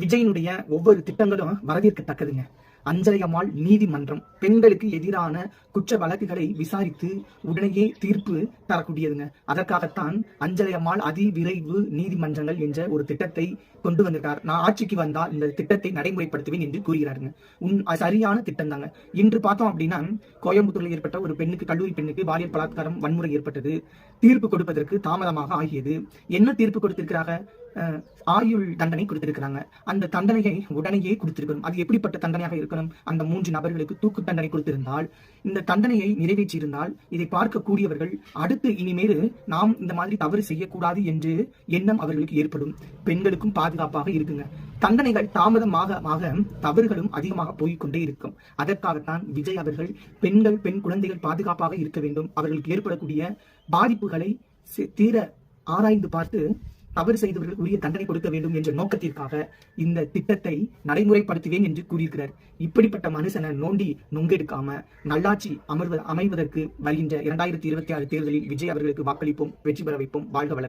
விஜயினுடைய ஒவ்வொரு திட்டங்களும் வரவேற்கத்தக்கதுங்க. அஞ்சலை அம்மாள் நீதிமன்றம் பெண்களுக்கு எதிரான குற்ற வழக்குகளை விசாரித்து உடனேயே தீர்ப்பு தரக்கூடியதுங்க. அதற்காகத்தான் அஞ்சலை அம்மாள் அதிவிரைவு நீதிமன்றங்கள் என்ற ஒரு திட்டத்தை கொண்டு வந்திருக்கார். நான் ஆட்சிக்கு வந்தால் இந்த திட்டத்தை நடைமுறைப்படுத்துவேன் என்று கூறுகிறாருங்க. சரியான திட்டம் தாங்க. இன்று பார்த்தோம் அப்படின்னா, கோயம்புத்தூரில் ஏற்பட்ட ஒரு பெண்ணுக்கு, கல்லூரி பெண்ணுக்கு பாலியல் பலாத்காரம் வன்முறை ஏற்பட்டது. தீர்ப்பு கொடுப்பதற்கு தாமதமாக ஆகியது. என்ன தீர்ப்பு கொடுத்திருக்கிறாங்க? ஆயுள் தண்டனை கொடுத்திருக்கிறாங்க. அந்த தண்டனையை உடனேயே கொடுத்திருக்கணும். அது எப்படிப்பட்ட தண்டனையாக இருக்கணும்? அந்த 3 நபர்களுக்கு தூக்கு தண்டனை கொடுத்திருந்தால், இந்த தண்டனையை நிறைவேற்றியிருந்தால், இதை பார்க்கக்கூடியவர்கள் அடுத்து இனிமேல் நாம் இந்த மாதிரி தவறு செய்யக்கூடாது என்று எண்ணம் அவர்களுக்கு ஏற்படும். பெண்களுக்கும் பாதுகாப்பாக இருக்குங்க. தண்டனைகள் தாமதமாக தவறுகளும் அதிகமாக போய்கொண்டே இருக்கும். அதற்காகத்தான் விஜய் அவர்கள் பெண் குழந்தைகள் பாதுகாப்பாக இருக்க வேண்டும், அவர்களுக்கு ஏற்படக்கூடிய பாதிப்புகளை தீர ஆராய்ந்து பார்த்து தவறு செய்தவர்கள் உரிய தண்டனை கொடுக்க வேண்டும் என்ற நோக்கத்திற்காக இந்த திட்டத்தை நடைமுறைப்படுத்துவேன் என்று கூறியிருக்கிறார். இப்படிப்பட்ட மனுஷனை நோண்டி நொங்கெடுக்காம நல்லாட்சி அமைவதற்கு வருகின்ற 2026 தேர்தலில் விஜய் அவர்களுக்கு வாக்களிப்போம், வெற்றி பெற வைப்போம். வாழ்க வளம்.